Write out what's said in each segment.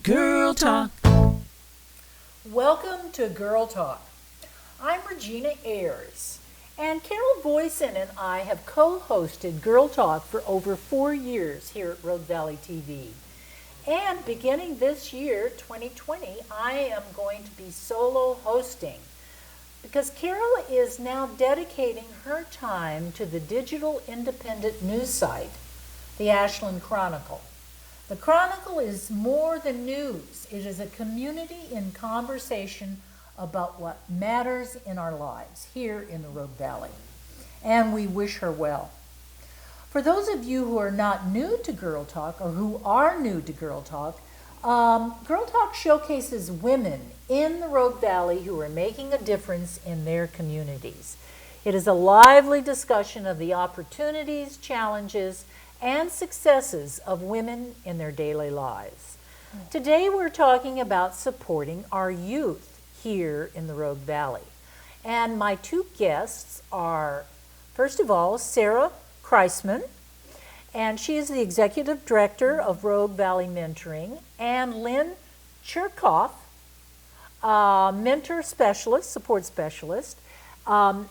Girl Talk. Welcome to Girl Talk. I'm Regina Ayers, and Carol Voisin and I have co-hosted Girl Talk for over 4 years here at Rogue Valley TV. And beginning this year, 2020, I am going to be solo hosting because Carol is now dedicating her time to the digital independent news site, the Ashland Chronicle. The Chronicle is more than news. It is a community in conversation about what matters in our lives here in the Rogue Valley. And we wish her well. For those of you who are not new to Girl Talk or who are new to Girl Talk, Girl Talk showcases women in the Rogue Valley who are making a difference in their communities. It is a lively discussion of the opportunities, challenges, and successes of women in their daily lives. Today we're talking about supporting our youth here in the Rogue Valley. And my two guests are, first of all, Sarah Kreisman, and she is the Executive Director of Rogue Valley Mentoring, and Lynn Cherkoff, Mentor Specialist, Support Specialist. Now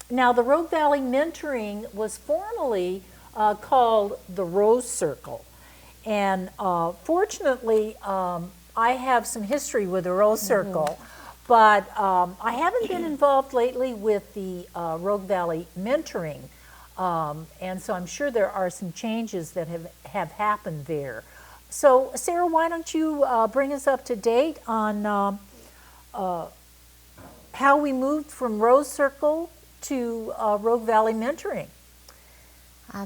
the Rogue Valley Mentoring was formerly called the Rose Circle. And fortunately, I have some history with the Rose Circle, but I haven't been involved lately with the Rogue Valley Mentoring. And so I'm sure there are some changes that have happened there. So Sarah, why don't you bring us up to date on how we moved from Rose Circle to Rogue Valley Mentoring?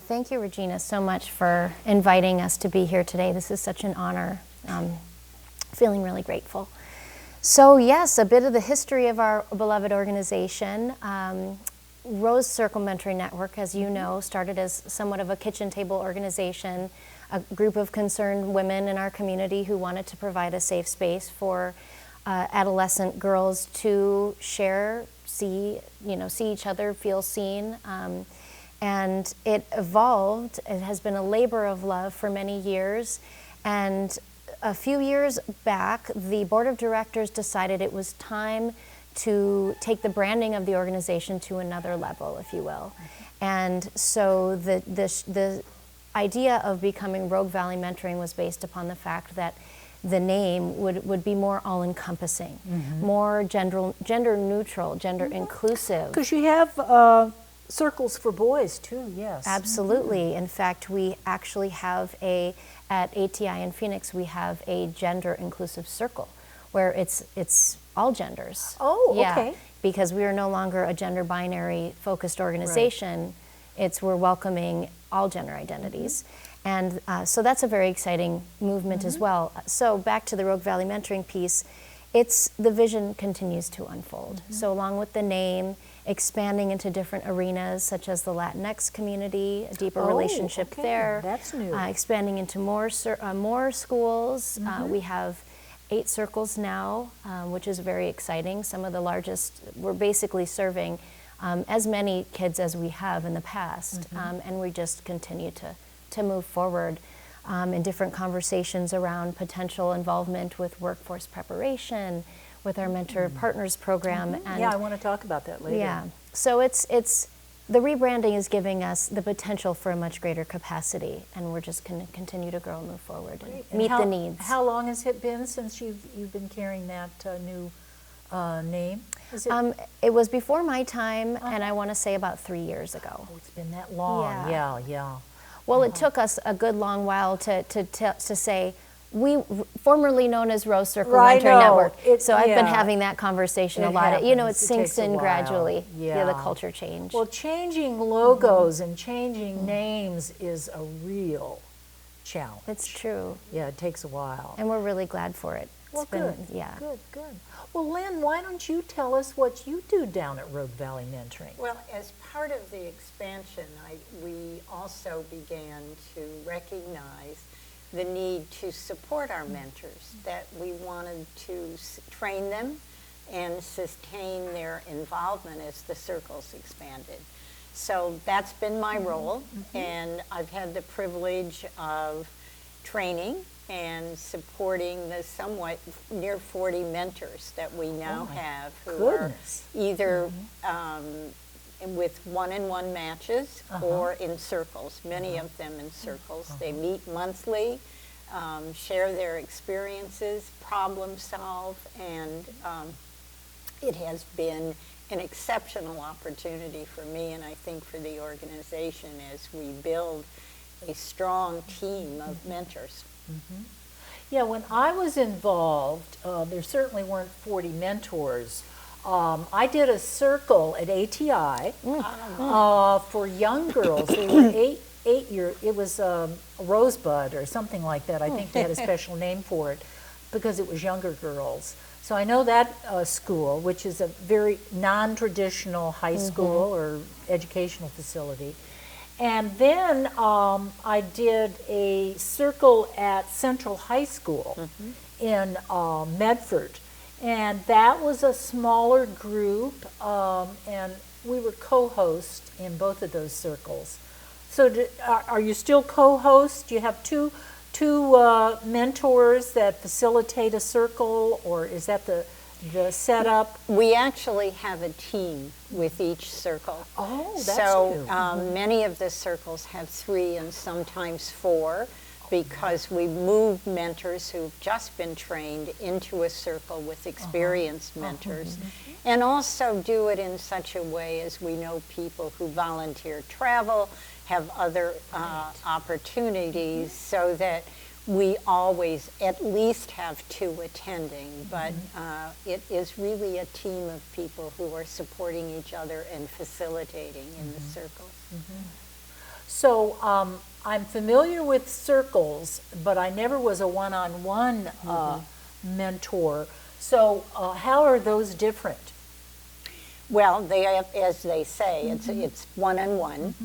Thank you, Regina, so much for inviting us to be here today. This is such an honor. Feeling really grateful. So yes, a bit of the history of our beloved organization. Rose Circle Mentoring Network, as you know, started as somewhat of a kitchen table organization, a group of concerned women in our community who wanted to provide a safe space for adolescent girls to share, see each other, feel seen. And it evolved. It has been a labor of love for many years. And a few years back, the board of directors decided it was time to take the branding of the organization to another level, if you will. And so the idea of becoming Rogue Valley Mentoring was based upon the fact that the name would be more all-encompassing, more gender neutral, gender inclusive. Because you have circles for boys too, yes. Absolutely. In fact, we actually have at ATI in Phoenix, we have a gender inclusive circle where it's all genders. Oh, yeah, okay. Because we are no longer a gender binary focused organization. Right. We're welcoming all gender identities. And so that's a very exciting movement as well. So back to the Rogue Valley Mentoring piece, the vision continues to unfold. So along with the name, expanding into different arenas such as the Latinx community, a deeper relationship there. That's new. Expanding into more schools. We have 8 circles now, which is very exciting. Some of the largest, we're basically serving as many kids as we have in the past, and we just continue to move forward in different conversations around potential involvement with workforce preparation, with our Mentor Partners program. And yeah, I want to talk about that later. yeah, so it's the rebranding is giving us the potential for a much greater capacity, and we're just going to continue to grow and move forward and meet the needs. How long has it been since you've been carrying that new name? Is it? It was before my time, and I want to say about 3 years ago. Oh, it's been that long. Yeah. Well, it took us a good long while to say, we formerly known as Rose Circle Mentoring Network. So I've been having that conversation a lot. It sinks in gradually. Yeah, the culture change. Well, changing logos and changing names is a real challenge. It's true. Yeah, it takes a while. And we're really glad for it. Well, good. Well, Lynn, why don't you tell us what you do down at Rogue Valley Mentoring? Well, as part of the expansion, we also began to recognize the need to support our mentors, that we wanted to train them and sustain their involvement as the circles expanded. So that's been my role, and I've had the privilege of training and supporting the somewhat near 40 mentors that we now my have who goodness. are either with one-on-one matches or in circles, many of them in circles. They meet monthly, share their experiences, problem solve, and it has been an exceptional opportunity for me and I think for the organization as we build a strong team of mentors. Yeah, when I was involved, there certainly weren't 40 mentors. I did a circle at ATI for young girls. They were eight-year. It was Rosebud or something like that. I think they had a special name for it because it was younger girls. So I know that school, which is a very non-traditional high school or educational facility. And then I did a circle at Central High School in Medford. And that was a smaller group, and we were co-hosts in both of those circles. So are you still co-hosts? Do you have two mentors that facilitate a circle, or is that the setup? We actually have a team with each circle. Oh, that's so cute. many of the circles have 3 and sometimes 4 because we move mentors who've just been trained into a circle with experienced mentors, and also do it in such a way as we know people who volunteer travel, have other opportunities, so that we always at least have 2 attending, but it is really a team of people who are supporting each other and facilitating in the circles. So I'm familiar with circles, but I never was a one-on-one mentor. So how are those different? Well, they have, as they say, it's one-on-one.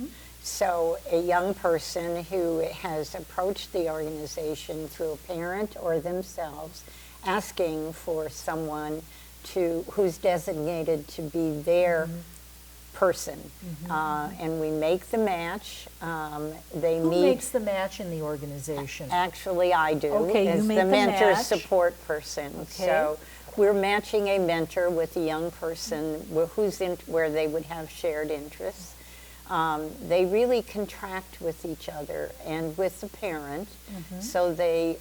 So a young person who has approached the organization through a parent or themselves, asking for someone who's designated to be their person, and we make the match. They Who meet. makes the match in the organization? Actually, I do, Okay, as you make the the mentor match. support person. Okay. So we're matching a mentor with a young person where they would have shared interests. They really contract with each other and with the parent, so they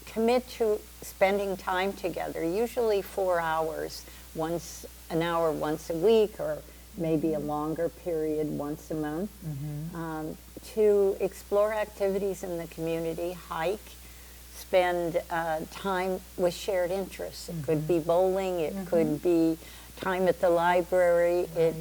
commit to spending time together, usually 4 hours, an hour once a week, or maybe a longer period once a month, to explore activities in the community, hike, spend time with shared interests. It could be bowling, it could be time at the library, it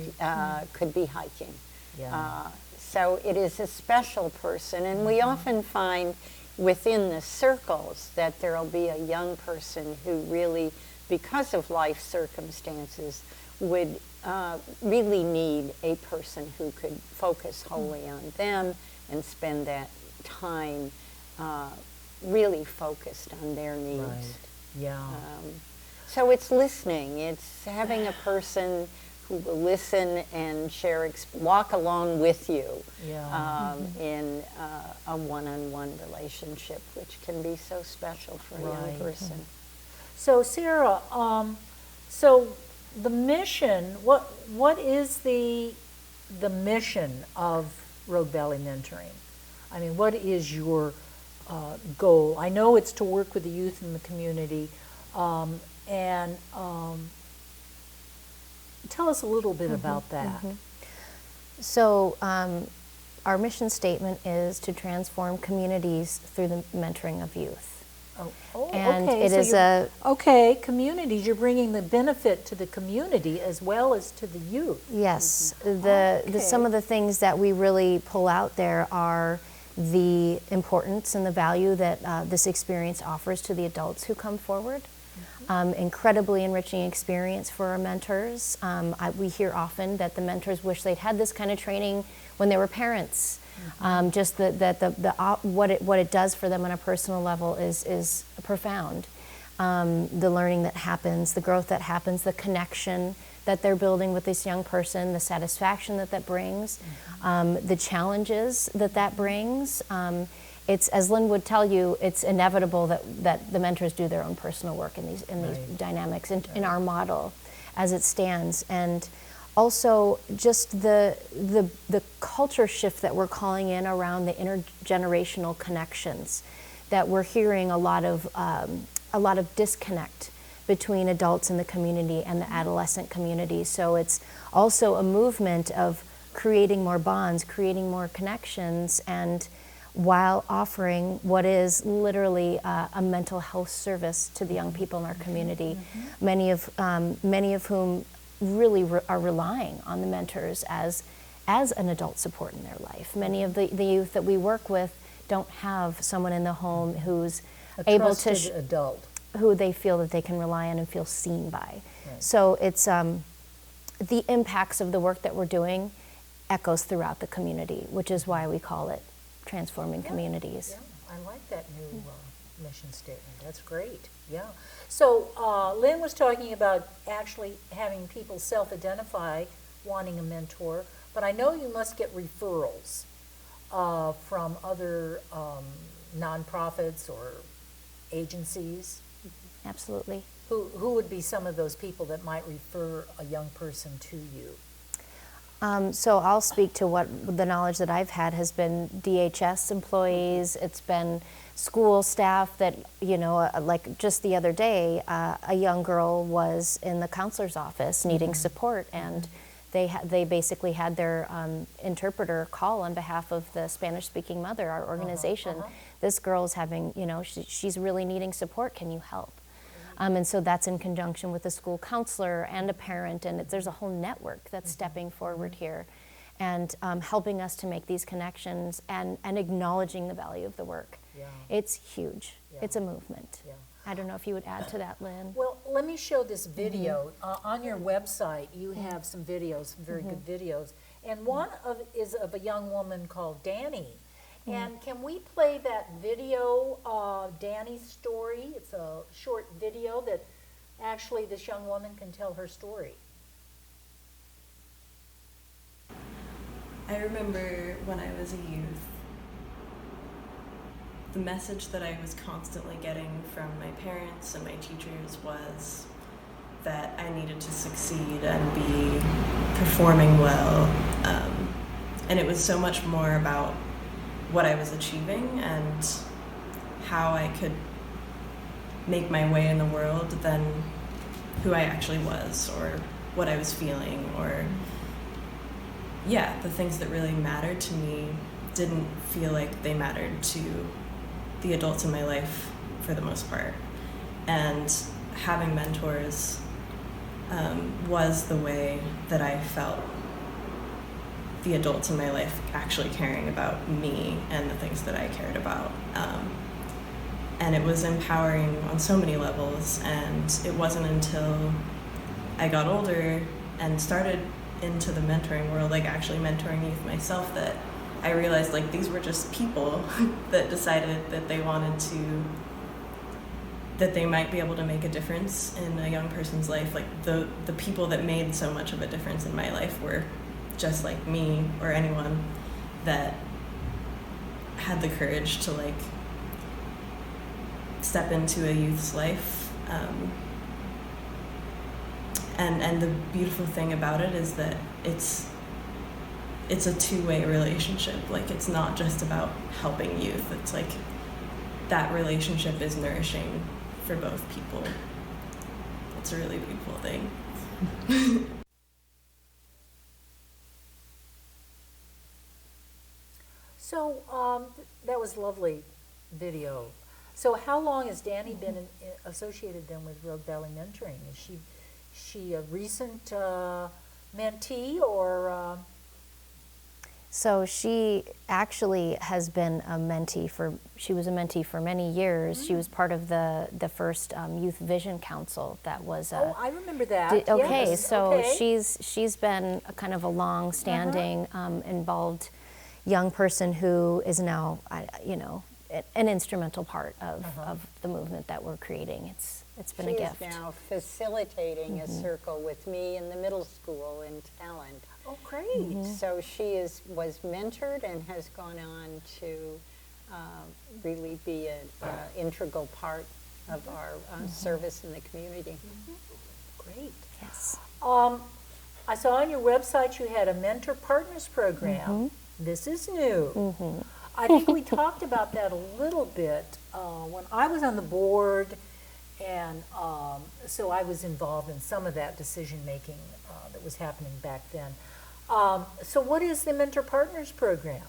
could be hiking. Yeah. So it is a special person, and we often find within the circles that there will be a young person who really, because of life circumstances, would really need a person who could focus wholly on them and spend that time really focused on their needs. Right. Yeah. So it's listening. It's having a person who will listen and share, walk along with you in a one-on-one relationship, which can be so special for a young person. So Sarah, so the mission, what is the mission of Rogue Valley Mentoring? I mean, what is your goal? I know it's to work with the youth in the community, and tell us a little bit about that. So our mission statement is to transform communities through the mentoring of youth. And okay. it So is you're- Okay, communities, you're bringing the benefit to the community as well as to the youth. Yes, Okay. some of the things that we really pull out there are the importance and the value that this experience offers to the adults who come forward. Incredibly enriching experience for our mentors. We hear often that the mentors wish they'd had this kind of training when they were parents. Just what it does for them on a personal level is profound. The learning that happens, the growth that happens, the connection that they're building with this young person, the satisfaction that brings, the challenges that brings, it's, as Lynn would tell you, it's inevitable that the mentors do their own personal work in these Right. dynamics in our model as it stands. And also just the culture shift that we're calling in around the intergenerational connections, that we're hearing a lot of disconnect between adults in the community and the adolescent community. So it's also a movement of creating more bonds, creating more connections, and while offering what is literally a mental health service to the young people in our community, many of whom really are relying on the mentors as an adult support in their life. Many of the youth that we work with don't have someone in the home who's A able to trusted adult. who they feel that they can rely on and feel seen by. Right. So it's the impacts of the work that we're doing echoes throughout the community, which is why we call it Transforming Communities. Yeah, I like that new mission statement. That's great. Yeah. So Lynn was talking about actually having people self-identify wanting a mentor, but I know you must get referrals from other nonprofits or agencies. Absolutely. Who would be some of those people that might refer a young person to you? So I'll speak to what the knowledge that I've had has been DHS employees. It's been school staff that, like just the other day, a young girl was in the counselor's office needing support, and they basically had their interpreter call on behalf of the Spanish-speaking mother, our organization. This girl's having, she's really needing support. Can you help? And so that's in conjunction with a school counselor and a parent, and there's a whole network that's stepping forward here and helping us to make these connections and acknowledging the value of the work. Yeah. It's huge. Yeah. It's a movement. Yeah. I don't know if you would add to that, Lynn. Well, let me show this video. On your website, you have some videos, some very good videos. And one is of a young woman called Danny. And can we play that video, Danny's story? It's a short video that actually this young woman can tell her story. I remember when I was a youth, the message that I was constantly getting from my parents and my teachers was that I needed to succeed and be performing well. And it was so much more about what I was achieving and how I could make my way in the world than who I actually was or what I was feeling, or the things that really mattered to me didn't feel like they mattered to the adults in my life for the most part. And having mentors was the way that I felt the adults in my life actually caring about me and the things that I cared about. And it was empowering on so many levels, and it wasn't until I got older and started into the mentoring world, like actually mentoring youth myself, that I realized like these were just people that decided that they wanted to, that they might be able to make a difference in a young person's life. Like the people that made so much of a difference in my life were just like me or anyone that had the courage to like step into a youth's life. And the beautiful thing about it is that it's a two-way relationship. Like it's not just about helping youth. It's like that relationship is nourishing for both people. It's a really beautiful thing. So that was lovely video. So how long has Danny been associated then with Rogue Valley Mentoring? Is she a recent mentee or? So she actually has been a mentee she was a mentee for many years. She was part of the first Youth Vision Council that was. Oh, I remember that. Okay, yes. so okay. she's been a kind of a long-standing involved young person who is now, an instrumental part of the movement that we're creating. It's been a gift. She is now facilitating a circle with me in the middle school in Talent. Oh, great. So she was mentored and has gone on to really be an integral part of our service in the community. Great. Yes. I saw on your website you had a Mentor Partners program. This is new. I think we talked about that a little bit when I was on the board, and so I was involved in some of that decision making that was happening back then. So what is the Mentor Partners program?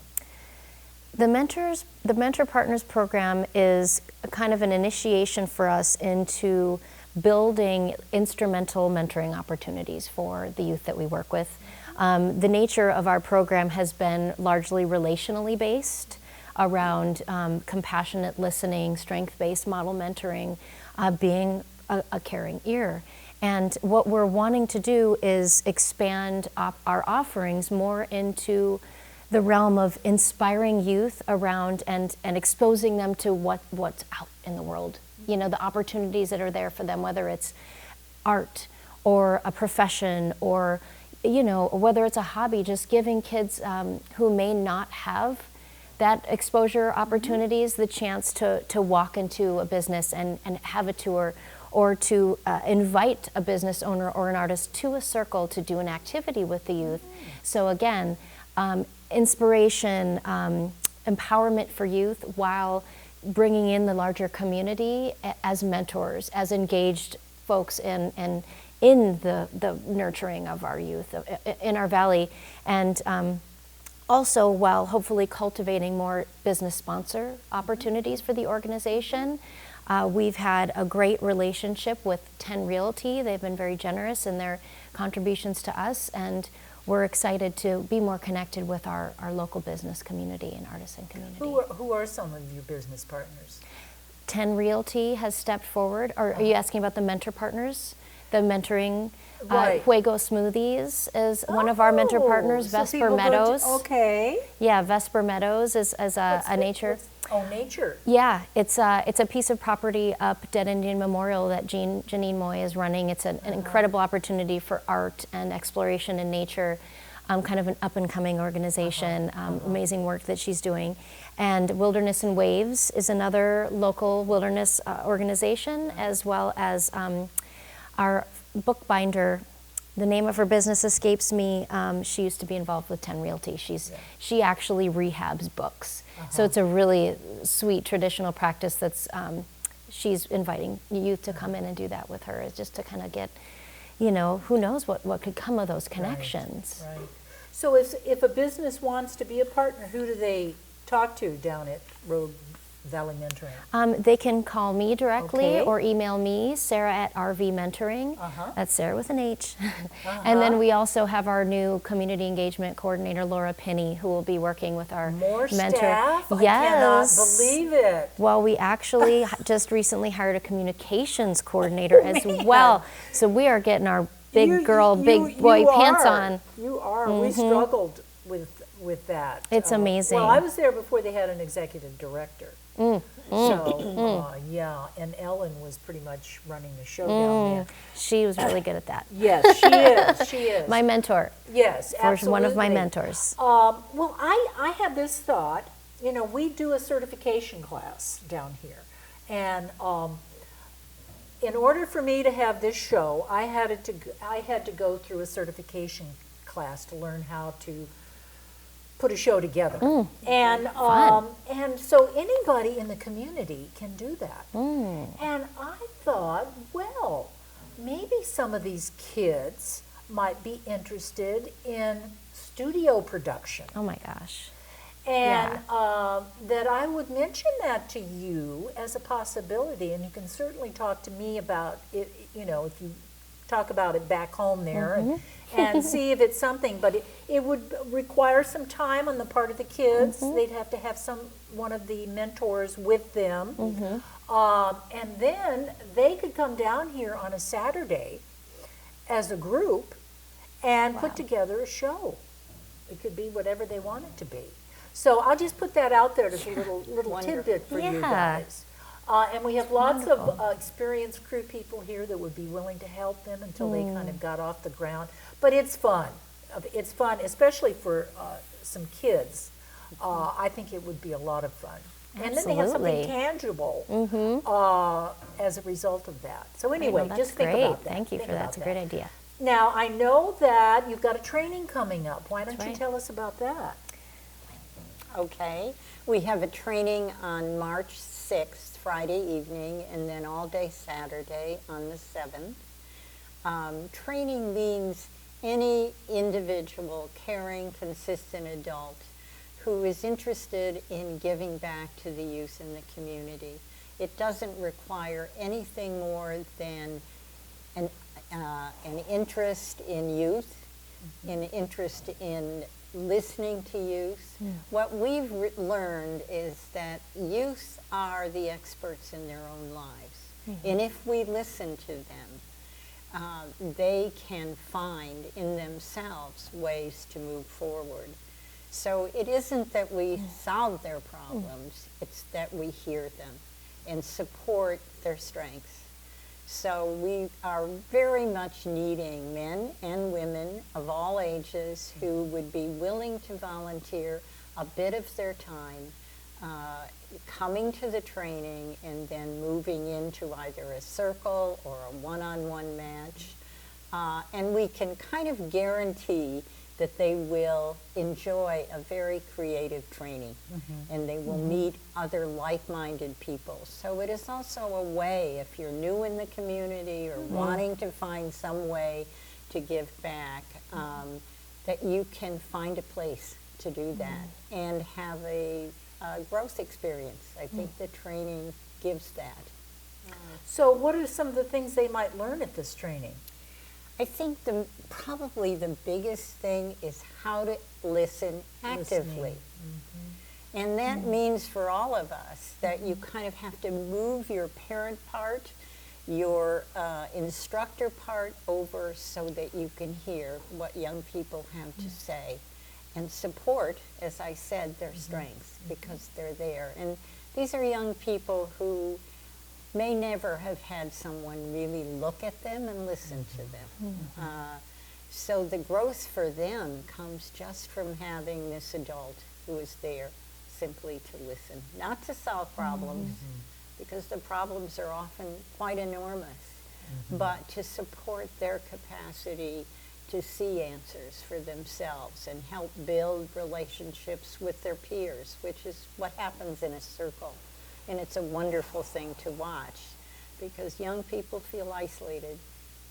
The Mentor Partners program is kind of an initiation for us into building instrumental mentoring opportunities for the youth that we work with. The nature of our program has been largely relationally based around compassionate listening, strength-based model mentoring, being a caring ear. And what we're wanting to do is expand our offerings more into the realm of inspiring youth around and exposing them to what's out in the world. You know, the opportunities that are there for them, whether it's art or a profession or, you know, whether it's a hobby, just giving kids who may not have that exposure opportunities the chance to walk into a business and have a tour, or to invite a business owner or an artist to a circle to do an activity with the youth. So again, inspiration, empowerment for youth while bringing in the larger community as mentors, as engaged folks in the nurturing of our youth in our valley. And also while hopefully cultivating more business sponsor opportunities for the organization. We've had a great relationship with 10 Realty. They've been very generous in their contributions to us, and we're excited to be more connected with our local business community and artisan community. Who are some of your business partners? 10 Realty has stepped forward. Are you asking about the mentor partners? The mentoring, Right. Fuego Smoothies is one of our mentor partners. So Vesper people go to- Meadows. Okay. Yeah, Vesper Meadows is a nature. Nature. Yeah, it's a piece of property up Dead Indian Memorial that Janine Moy is running. It's an incredible opportunity for art and exploration in nature. Kind of an up-and-coming organization, amazing work that she's doing. And Wilderness and Waves is another local wilderness organization, as well as our bookbinder. The name of her business escapes me. She used to be involved with 10 Realty. She actually rehabs books. So it's a really sweet traditional practice that's, she's inviting youth to come in and do that with her, is just to kind of get, you know, who knows what could come of those connections. Right. So if a business wants to be a partner, who do they talk to down at Rogue Valley Mentoring? They can call me directly Okay. or email me, Sarah at RV Mentoring. That's Sarah with an H. And then we also have our new community engagement coordinator, Laura Pinney, who will be working with our More mentor. staff? Yes. I cannot believe it. Well, we actually just recently hired a communications coordinator as well. So we are getting our big girl, big boy pants on. You are. We struggled with that. It's amazing. Well, I was there before they had an executive director. So, yeah, and Ellen was pretty much running the show down there. She was really good at that. Yes, she is. She is. My mentor. Yes, Or absolutely. one of my mentors. Well, I had this thought. You know, we do a certification class down here, and in order for me to have this show, I had to go through a certification class to learn how to put a show together. And so anybody in the community can do that. And I thought, well, maybe some of these kids might be interested in studio production. Oh my gosh. And that I would mention that to you as a possibility, and you can certainly talk to me about it, you know, if you talk about it back home there and see if it's something, but it would require some time on the part of the kids. They'd have to have one of the mentors with them. And then they could come down here on a Saturday as a group and put together a show. It could be whatever they want it to be. So I'll just put that out there as a little tidbit for you guys. And we have lots of experienced crew people here that would be willing to help them until they kind of got off the ground. But it's fun. It's fun, especially for some kids. I think it would be a lot of fun. And then they have something Absolutely. tangible as a result of that. So anyway, Well, just that's think great. about that. Thank you Think for that. about It's a great idea. Now, I know that you've got a training coming up. Why don't you right. tell us about that? Okay, we have a training on March 6th, Friday evening, and then all day Saturday on the 7th. Training means any individual, caring, consistent adult who is interested in giving back to the youth in the community. It doesn't require anything more than an interest in youth, an interest in listening to youth. What we've learned is that youth are the experts in their own lives. And if we listen to them, they can find in themselves ways to move forward. So it isn't that we solve their problems, it's that we hear them and support their strengths. So we are very much needing men and women of all ages who would be willing to volunteer a bit of their time, coming to the training and then moving into either a circle or a one-on-one match. And we can kind of guarantee that they will enjoy a very creative training and they will meet other like-minded people. So it is also a way, if you're new in the community or wanting to find some way to give back, that you can find a place to do that and have a growth experience. I think the training gives that. So what are some of the things they might learn at this training? I think probably the biggest thing is how to listen actively. And that means for all of us that you kind of have to move your parent part, your instructor part over so that you can hear what young people have to say and support, as I said, their strengths because they're there. And these are young people who may never have had someone really look at them and listen to them. So the growth for them comes just from having this adult who is there simply to listen, not to solve problems, because the problems are often quite enormous, but to support their capacity to see answers for themselves and help build relationships with their peers, which is what happens in a circle. And it's a wonderful thing to watch because young people feel isolated.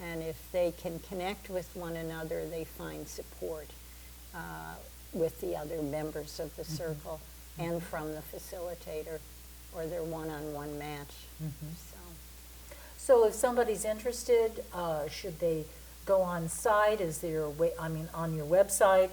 And if they can connect with one another, they find support with the other members of the circle and from the facilitator or their one-on-one match. So if somebody's interested, should they go on site? Is there a way, on your website?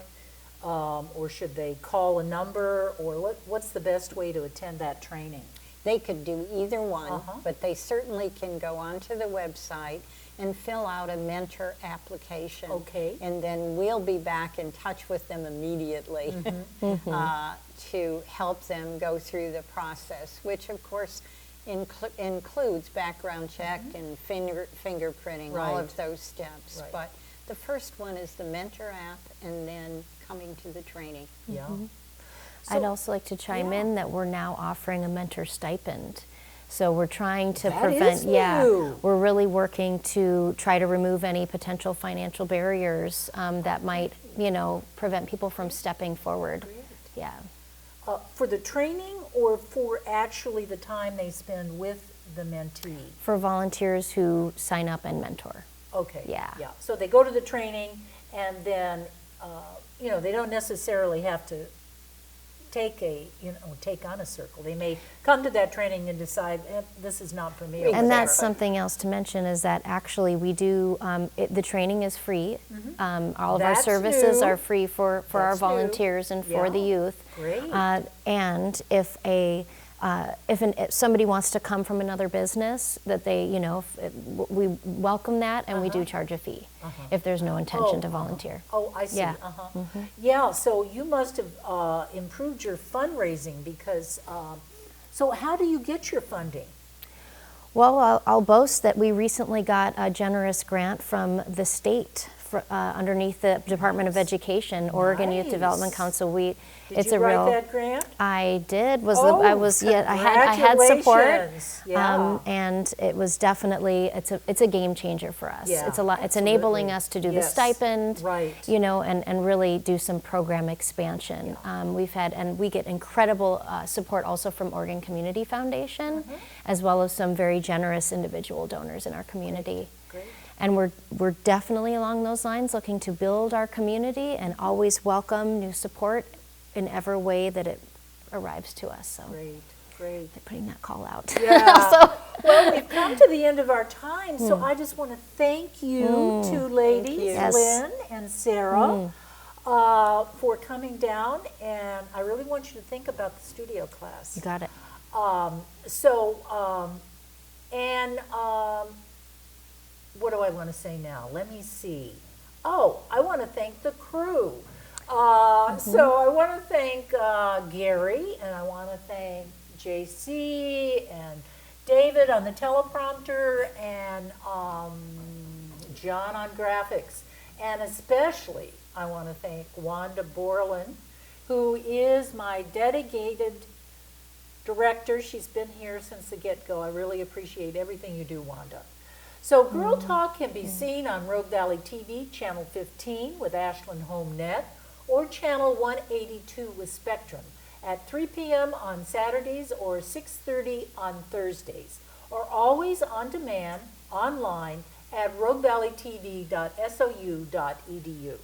Or should they call a number? Or what's the best way to attend that training? They could do either one, but they certainly can go onto the website and fill out a mentor application. Okay. And then we'll be back in touch with them immediately to help them go through the process, which of course includes background check and fingerprinting, all Right. of those steps. Right. But the first one is the mentor app and then coming to the training. Yeah. I'd also like to chime in that we're now offering a mentor stipend. So we're trying to prevent, is new. we're really working to try to remove any potential financial barriers that might, prevent people from stepping forward. Yeah. For the training or for actually the time they spend with the mentee? For volunteers who sign up and mentor. Okay. Yeah. Yeah. So they go to the training and then, they don't necessarily have to take on a circle. They may come to that training and decide, this is not for me. or And that's whatever. something else to mention is that actually we do, the training is free. All of our That's services new. are free for our That's new. volunteers and for the Yeah. youth. Great. And if if somebody wants to come from another business, that they, we welcome that and we do charge a fee if there's no intention to volunteer. Oh, I see. Yeah. Yeah, so you must have improved your fundraising because, so how do you get your funding? Well, I'll boast that we recently got a generous grant from the state underneath the Department of Education, Oregon Youth Nice. Development Council. Did It's you a write real. that grant? I did. I had support, Congratulations. Yeah. and it was definitely it's a game changer for us. Yeah, It's a lot. It's enabling absolutely. us to do the Yes. stipend, Right. and really do some program expansion. We get incredible support also from Oregon Community Foundation, Mm-hmm. as well as some very generous individual donors in our community. Great. And we're definitely along those lines looking to build our community and always welcome new support in every way that it arrives to us. So Great. putting that call out. Yeah. Well, we've come to the end of our time, so I just want to thank you two ladies, you. Yes. Lynn and Sarah, for coming down. And I really want you to think about the studio class. You got it. What do I want to say now? Let me see. Oh, I want to thank the crew. So I want to thank Gary, and I want to thank JC and David on the teleprompter, and John on graphics. And especially, I want to thank Wanda Borland, who is my dedicated director. She's been here since the get-go. I really appreciate everything you do, Wanda. So Girl Talk can be seen on Rogue Valley TV, Channel 15 with Ashland Home Net, or Channel 182 with Spectrum at 3 p.m. on Saturdays or 6:30 on Thursdays, or always on demand online at roguevalleytv.sou.edu.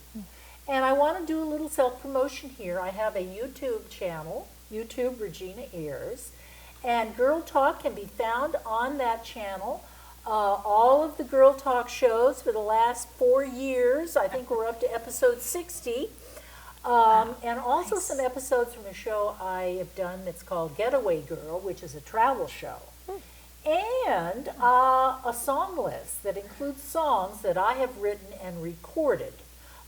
And I want to do a little self-promotion here. I have a YouTube channel, YouTube Regina Ayers, and Girl Talk can be found on that channel. All of the Girl Talk shows for the last 4 years. I think we're up to episode 60. And also some episodes from a show I have done that's called Getaway Girl, which is a travel show. And a song list that includes songs that I have written and recorded,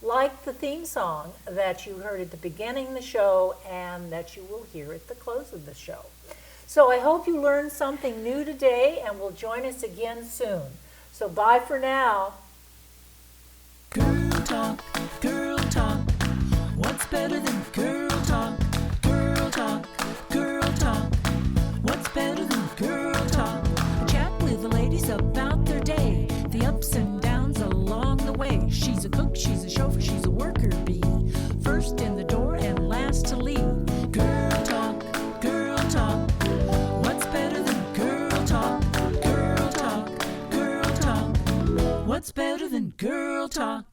like the theme song that you heard at the beginning of the show and that you will hear at the close of the show. So I hope you learned something new today and will join us again soon. So bye for now. Girl talk, what's better than girl talk? Girl talk, what's better than girl talk? Chat with the ladies about their day, the ups and downs along the way. She's a cook, she's a chauffeur, she's a worker bee, first in the door and last to leave. Girl talk, what's better than girl talk? Girl talk, what's better than girl talk?